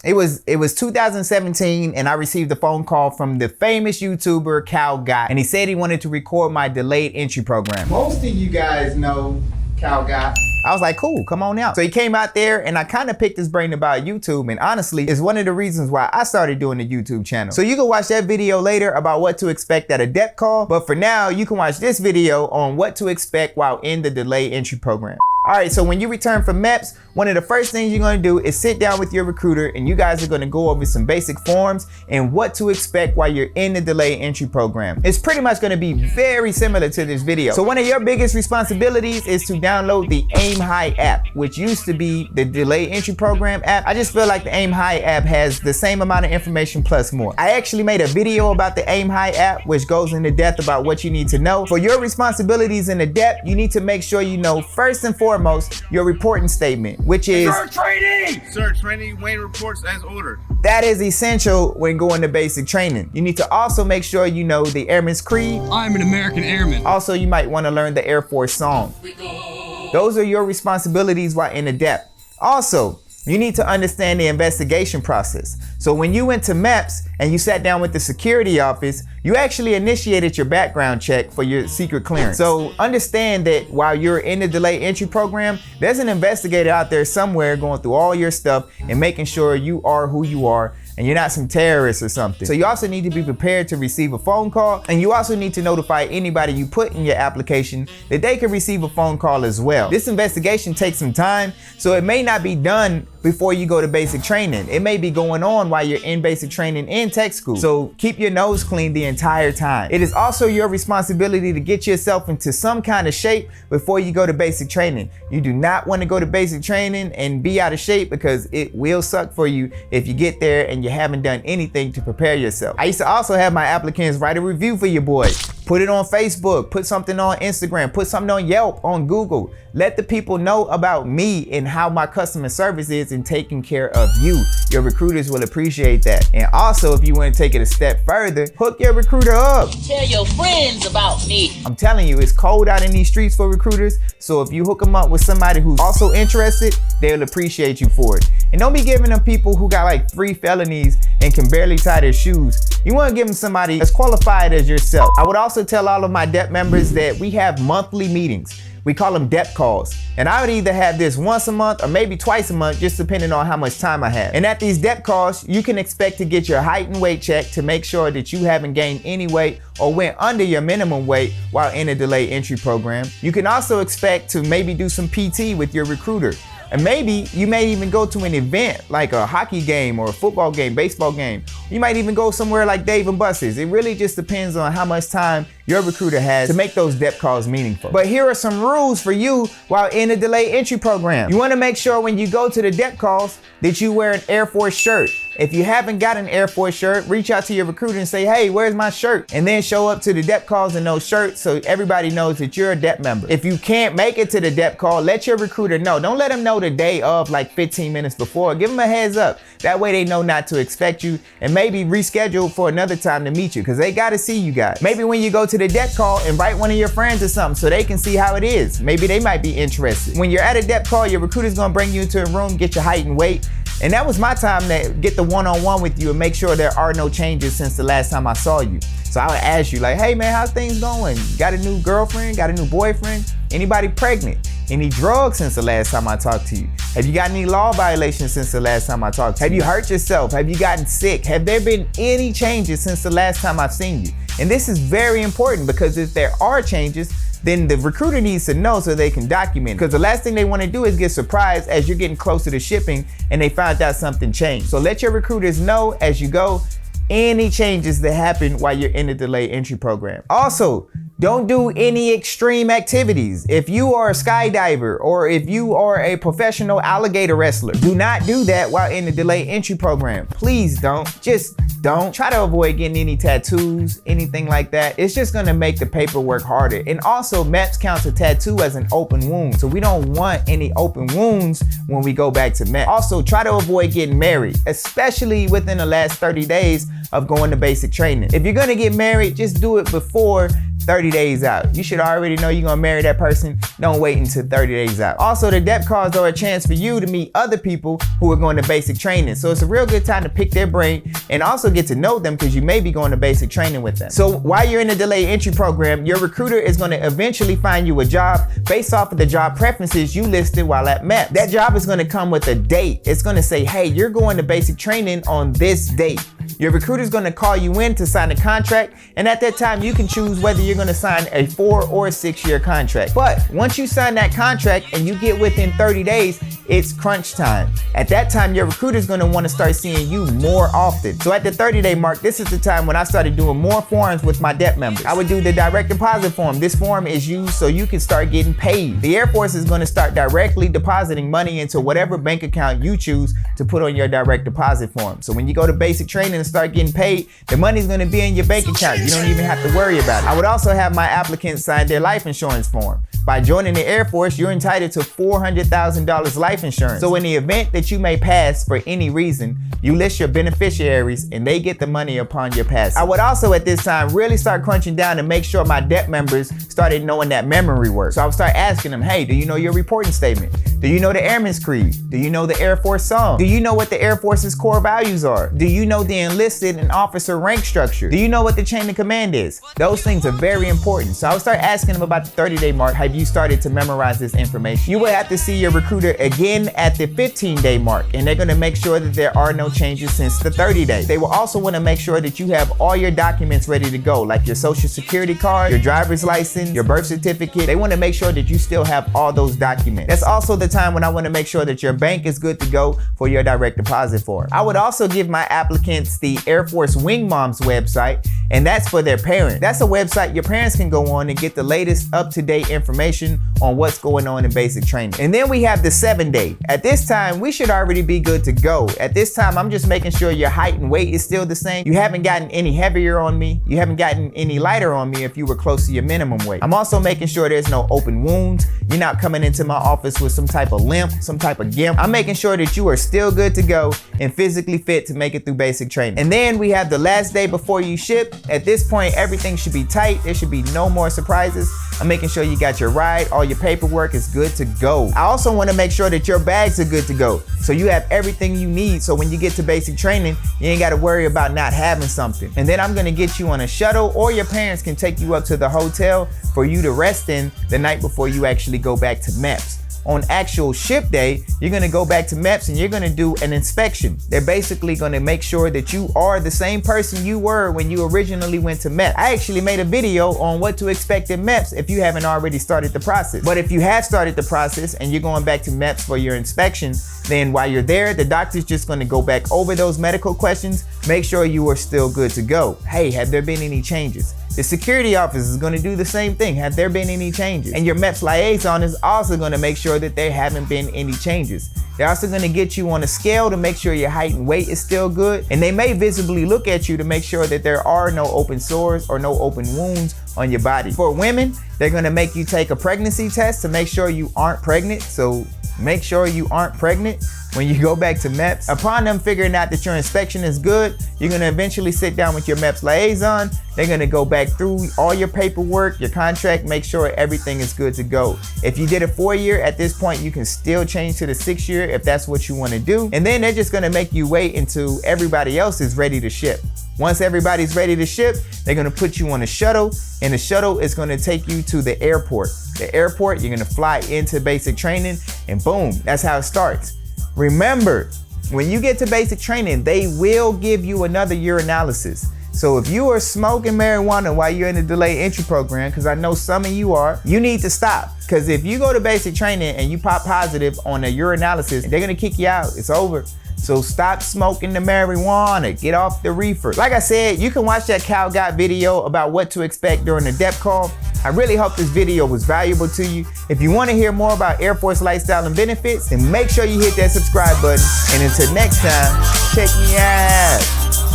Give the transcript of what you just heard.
It was 2017 and I received a phone call from the famous YouTuber Cal Guy, and he said he wanted to record my delayed entry program. Most of you guys know Cal Guy. I was like, cool, come on out. So he came out there and I kind of picked his brain about YouTube, and honestly, it's one of the reasons why I started doing the YouTube channel. So you can watch that video later about what to expect at a DEP call, but for now, you can watch this video on what to expect while in the delayed entry program. All right, so when you return from MEPS, one of the first things you're gonna do is sit down with your recruiter and you guys are gonna go over some basic forms and what to expect while you're in the delayed entry program. It's pretty much gonna be very similar to this video. So one of your biggest responsibilities is to download the Aim High app, which used to be the delayed entry program app. I just feel like the Aim High app has the same amount of information plus more. I actually made a video about the Aim High app, which goes into depth about what you need to know. For your responsibilities in the DEP, you need to make sure you know first and foremost your reporting statement, which is Sir training! Sir training, Wayne reports as ordered. That is essential when going to basic training. You need to also make sure you know the Airman's Creed. I'm an American airman. Also, you might want to learn the Air Force song. Those are your responsibilities while in the DEP. Also, you need to understand the investigation process. So when you went to MEPS and you sat down with the security office, you actually initiated your background check for your secret clearance. So understand that while you're in the delayed entry program, there's an investigator out there somewhere going through all your stuff and making sure you are who you are and you're not some terrorist or something. So you also need to be prepared to receive a phone call, and you also need to notify anybody you put in your application that they can receive a phone call as well. This investigation takes some time, so it may not be done before you go to basic training. It may be going on while you're in basic training in tech school. So keep your nose clean the entire time. It is also your responsibility to get yourself into some kind of shape before you go to basic training. You do not want to go to basic training and be out of shape, because it will suck for you if you get there and you haven't done anything to prepare yourself. I used to also have my applicants write a review for your boy. Put it on Facebook, put something on Instagram, put something on Yelp, on Google. Let the people know about me and how my customer service is in taking care of you. Your recruiters will appreciate that. And also, if you want to take it a step further, hook your recruiter up. Tell your friends about me. I'm telling you, it's cold out in these streets for recruiters. So if you hook them up with somebody who's also interested, they'll appreciate you for it. And don't be giving them people who got like 3 felonies and can barely tie their shoes. You want to give them somebody as qualified as yourself. I would also tell all of my DEP members that we have monthly meetings. We call them DEP calls. And I would either have this once a month or maybe twice a month, just depending on how much time I have. And at these DEP calls, you can expect to get your height and weight checked to make sure that you haven't gained any weight or went under your minimum weight while in a delayed entry program. You can also expect to maybe do some PT with your recruiter. And maybe you may even go to an event like a hockey game or a football game, baseball game. You might even go somewhere like Dave & Buster's. It really just depends on how much time your recruiter has to make those DEP calls meaningful. But here are some rules for you while in a delayed entry program. You want to make sure when you go to the DEP calls that you wear an Air Force shirt. If you haven't got an Air Force shirt, reach out to your recruiter and say, hey, where's my shirt? And then show up to the DEP calls in those shirts so everybody knows that you're a DEP member. If you can't make it to the DEP call, let your recruiter know. Don't let them know the day of, like 15 minutes before. Give them a heads up. That way they know not to expect you, and maybe reschedule for another time to meet you, because they got to see you guys. Maybe when you go to the DEP call, invite one of your friends or something so they can see how it is. Maybe they might be interested. When you're at a DEP call, your recruiter's gonna bring you into a room, get your height and weight. And that was my time to get the one-on-one with you and make sure there are no changes since the last time I saw you. So I would ask you like, hey man, how's things going? Got a new girlfriend? Got a new boyfriend? Anybody pregnant? Any drugs since the last time I talked to you? Have you got any law violations since the last time I talked to you? Have you hurt yourself? Have you gotten sick? Have there been any changes since the last time I've seen you? And this is very important, because if there are changes, then the recruiter needs to know so they can document it. Because the last thing they want to do is get surprised as you're getting closer to shipping and they found out something changed. So let your recruiters know as you go any changes that happen while you're in the delayed entry program. Also, don't do any extreme activities. If you are a skydiver or if you are a professional alligator wrestler, do not do that while in the delayed entry program. Please don't. Just don't. Try to avoid getting any tattoos, anything like that. It's just gonna make the paperwork harder. And also, MEPS counts a tattoo as an open wound. So we don't want any open wounds when we go back to MEPS. Also, try to avoid getting married, especially within the last 30 days of going to basic training. If you're gonna get married, just do it before 30 days out. You should already know you're gonna marry that person. Don't wait until 30 days out. Also, the DEP calls are a chance for you to meet other people who are going to basic training. So it's a real good time to pick their brain and also get to know them because you may be going to basic training with them. So while you're in the delayed entry program, your recruiter is going to eventually find you a job based off of the job preferences you listed while at MEPS. That job is going to come with a date. It's going to say, hey, you're going to basic training on this date. Your recruiter is going to call you in to sign a contract, and at that time you can choose whether you're going to sign a 4 or 6 year contract. But once you sign that contract and you get within 30 days, it's crunch time. At that time, your recruiter is going to want to start seeing you more often. So at the 30-day mark, this is the time when I started doing more forms with my DEP members. I would do the direct deposit form. This form is used so you can start getting paid. The Air Force is going to start directly depositing money into whatever bank account you choose to put on your direct deposit form. So when you go to basic training and start getting paid, the money is going to be in your bank account. You don't even have to worry about it. I would also have my applicants sign their life insurance form. By joining the Air Force, you're entitled to $400,000 life insurance. So in the event that you may pass for any reason, you list your beneficiaries and they get the money upon your passing. I would also at this time really start crunching down to make sure my DEP members started knowing that memory work. So I would start asking them, hey, do you know your reporting statement? Do you know the Airman's Creed? Do you know the Air Force song? Do you know what the Air Force's core values are? Do you know the enlisted and officer rank structure? Do you know what the chain of command is? Those things are very important. So I would start asking them about the 30-day mark. Have you started to memorize this information? You will have to see your recruiter again at the 15-day mark, and they're gonna make sure that there are no changes since the 30 days. They will also wanna make sure that you have all your documents ready to go, like your social security card, your driver's license, your birth certificate. They wanna make sure that you still have all those documents. That's also the time when I wanna make sure that your bank is good to go for your direct deposit form. I would also give my applicants the Air Force Wing Moms website, and that's for their parents. That's a website your parents can go on and get the latest up-to-date information on what's going on in basic training. And then we have the 7-day. At this time, we should already be good to go. At this time, I'm just making sure your height and weight is still the same. You haven't gotten any heavier on me. You haven't gotten any lighter on me if you were close to your minimum weight. I'm also making sure there's no open wounds. You're not coming into my office with some type of limp, some type of gimp. I'm making sure that you are still good to go and physically fit to make it through basic training. And then we have the last day before you ship. At this point, everything should be tight. There should be no more surprises. I'm making sure you got your ride, all your paperwork is good to go. I also want to make sure that your bags are good to go, so you have everything you need, so when you get to basic training, you ain't got to worry about not having something. And then I'm going to get you on a shuttle, or your parents can take you up to the hotel for you to rest in the night before you actually go back to MEPS. On actual ship day, you're gonna go back to MEPS and you're gonna do an inspection. They're basically gonna make sure that you are the same person you were when you originally went to MEPS. I actually made a video on what to expect in MEPS if you haven't already started the process. But if you have started the process and you're going back to MEPS for your inspection, then while you're there, the doctor's just gonna go back over those medical questions, make sure you are still good to go. Hey, have there been any changes? The security office is going to do the same thing. Have there been any changes? And your MEPS liaison is also going to make sure that there haven't been any changes. They're also going to get you on a scale to make sure your height and weight is still good. And they may visibly look at you to make sure that there are no open sores or no open wounds on your body. For women, they're going to make you take a pregnancy test to make sure you aren't pregnant. So make sure you aren't pregnant when you go back to MEPS. Upon them figuring out that your inspection is good, you're gonna eventually sit down with your MEPS liaison. They're gonna go back through all your paperwork, your contract, make sure everything is good to go. If you did a 4-year, at this point, you can still change to the 6-year if that's what you wanna do. And then they're just gonna make you wait until everybody else is ready to ship. Once everybody's ready to ship, they're gonna put you on a shuttle, and the shuttle is gonna take you to the airport. The airport, you're gonna fly into basic training, and boom, that's how it starts. Remember, when you get to basic training, they will give you another urinalysis. So if you are smoking marijuana while you're in the delayed entry program, because I know some of you are, you need to stop. Because if you go to basic training and you pop positive on a urinalysis, they're gonna kick you out, it's over. So stop smoking the marijuana, get off the reefer. Like I said, you can watch that Cal Got video about what to expect during the DEP call. I really hope this video was valuable to you. If you want to hear more about Air Force lifestyle and benefits, then make sure you hit that subscribe button. And until next time, check me out.